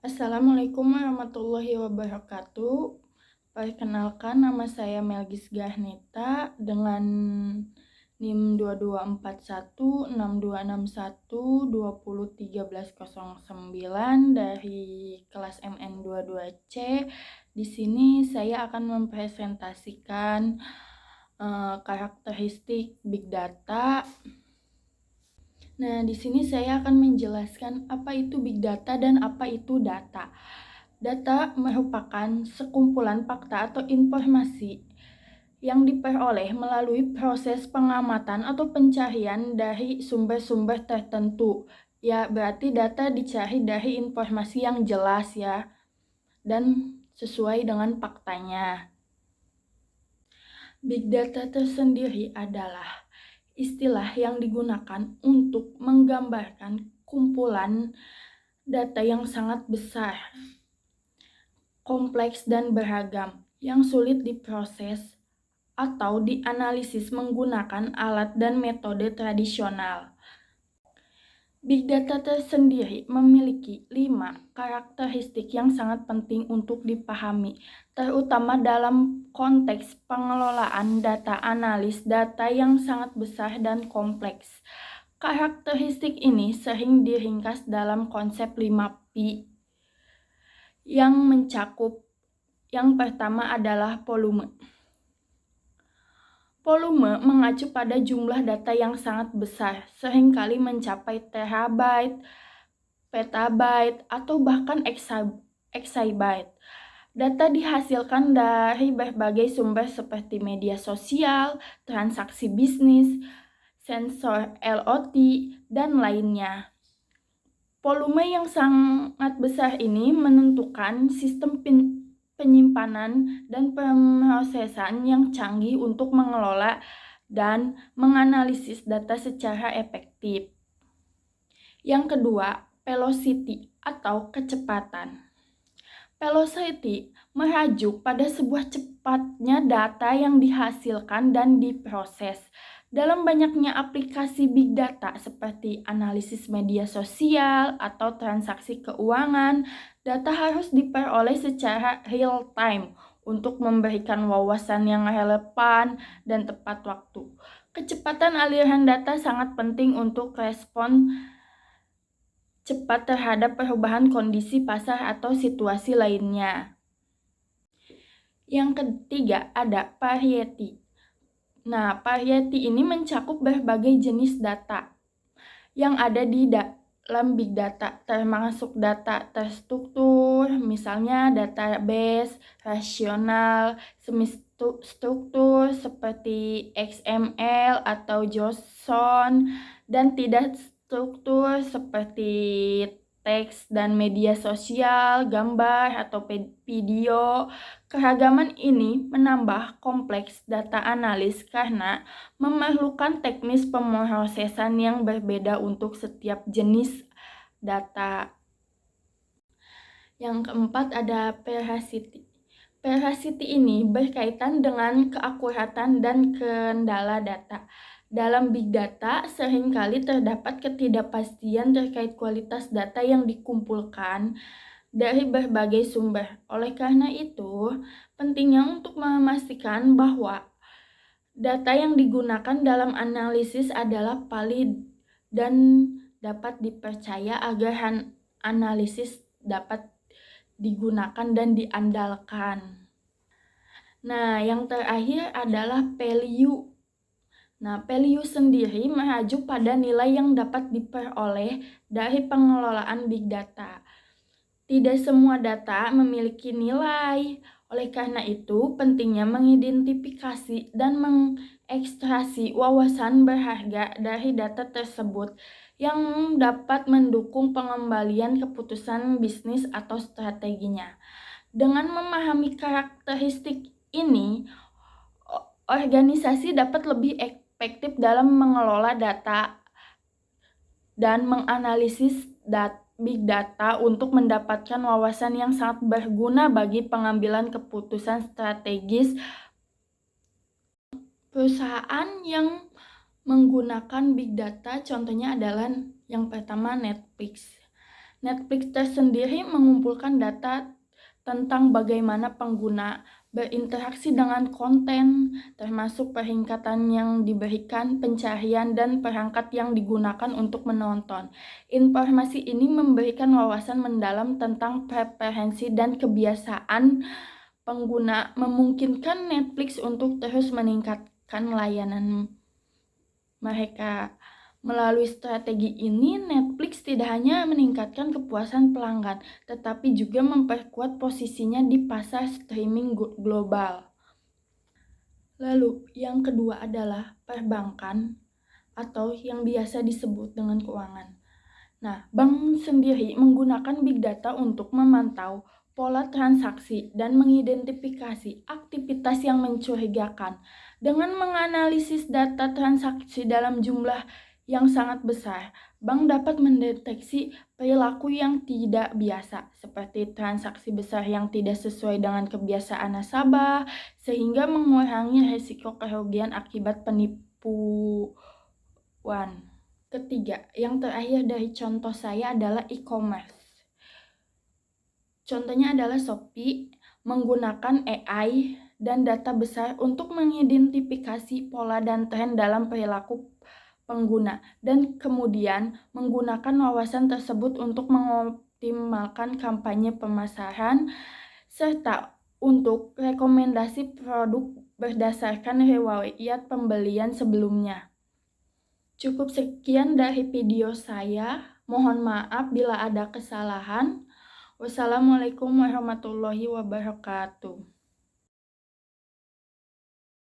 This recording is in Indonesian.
Assalamualaikum warahmatullahi wabarakatuh. Perkenalkan, nama saya Melgis Gahneta dengan NIM 22416261201309 dari kelas MN22C. Di sini saya akan mempresentasikan karakteristik Big Data. Nah, di sini saya akan menjelaskan apa itu Big Data dan apa itu data. Data merupakan sekumpulan fakta atau informasi yang diperoleh melalui proses pengamatan atau pencarian dari sumber-sumber tertentu. Ya, berarti data dicari dari informasi yang jelas ya, dan sesuai dengan faktanya. Big Data tersendiri adalah istilah yang digunakan untuk menggambarkan kumpulan data yang sangat besar, kompleks dan beragam, yang sulit diproses atau dianalisis menggunakan alat dan metode tradisional. Big Data tersendiri memiliki 5 karakteristik yang sangat penting untuk dipahami, terutama dalam konteks pengelolaan data analis data yang sangat besar dan kompleks. Karakteristik ini sering diringkas dalam konsep 5P yang mencakup yang pertama adalah volume. Volume mengacu pada jumlah data yang sangat besar, seringkali mencapai terabyte, petabyte, atau bahkan exabyte. Data dihasilkan dari berbagai sumber seperti media sosial, transaksi bisnis, sensor LOT, dan lainnya. Volume yang sangat besar ini menentukan sistem penyimpanan dan pemrosesan yang canggih untuk mengelola dan menganalisis data secara efektif. Yang kedua, velocity atau kecepatan. Velocity merujuk pada sebuah cepatnya data yang dihasilkan dan diproses. Dalam banyaknya aplikasi big data seperti analisis media sosial atau transaksi keuangan, data harus diperoleh secara real time untuk memberikan wawasan yang relevan dan tepat waktu. Kecepatan aliran data sangat penting untuk respon cepat terhadap perubahan kondisi pasar atau situasi lainnya. Yang ketiga ada variety. Nah, variety ini mencakup berbagai jenis data yang ada di dalam big data, termasuk data terstruktur, misalnya database, rasional, semi-struktur seperti XML atau JSON, dan tidak struktur seperti teks dan media sosial, gambar, atau video. Keragaman ini menambah kompleks data analis karena memerlukan teknis pemrosesan yang berbeda untuk setiap jenis data. Yang keempat ada veracity. Veracity ini berkaitan dengan keakuratan dan kendala data. Dalam big data, seringkali terdapat ketidakpastian terkait kualitas data yang dikumpulkan dari berbagai sumber. Oleh karena itu, pentingnya untuk memastikan bahwa data yang digunakan dalam analisis adalah valid dan dapat dipercaya agar analisis dapat digunakan dan diandalkan. Nah, yang terakhir adalah value. Nah, value sendiri merujuk pada nilai yang dapat diperoleh dari pengelolaan big data. Tidak semua data memiliki nilai. Oleh karena itu, pentingnya mengidentifikasi dan mengekstraksi wawasan berharga dari data tersebut yang dapat mendukung pengembalian keputusan bisnis atau strateginya. Dengan memahami karakteristik ini, organisasi dapat lebih efektif dalam mengelola data dan menganalisis big data untuk mendapatkan wawasan yang sangat berguna bagi pengambilan keputusan strategis. Perusahaan yang menggunakan big data contohnya adalah yang pertama Netflix. Netflix tersendiri mengumpulkan data tentang bagaimana pengguna berinteraksi dengan konten, termasuk peringkatan yang diberikan, pencarian, dan perangkat yang digunakan untuk menonton. Informasi ini memberikan wawasan mendalam tentang preferensi dan kebiasaan pengguna, memungkinkan Netflix untuk terus meningkatkan layanan mereka. Melalui strategi ini, Netflix tidak hanya meningkatkan kepuasan pelanggan, tetapi juga memperkuat posisinya di pasar streaming global. Lalu, yang kedua adalah perbankan atau yang biasa disebut dengan keuangan. Nah, bank sendiri menggunakan big data untuk memantau pola transaksi dan mengidentifikasi aktivitas yang mencurigakan. Dengan menganalisis data transaksi dalam jumlah yang sangat besar, bank dapat mendeteksi perilaku yang tidak biasa, seperti transaksi besar yang tidak sesuai dengan kebiasaan nasabah, sehingga mengurangi risiko kerugian akibat penipuan. Ketiga, yang terakhir dari contoh saya adalah e-commerce. Contohnya adalah Shopee menggunakan AI dan data besar untuk mengidentifikasi pola dan tren dalam perilaku pengguna, dan kemudian menggunakan wawasan tersebut untuk mengoptimalkan kampanye pemasaran serta untuk rekomendasi produk berdasarkan riwayat pembelian sebelumnya. Cukup sekian dari video saya. Mohon maaf bila ada kesalahan. Wassalamualaikum warahmatullahi wabarakatuh.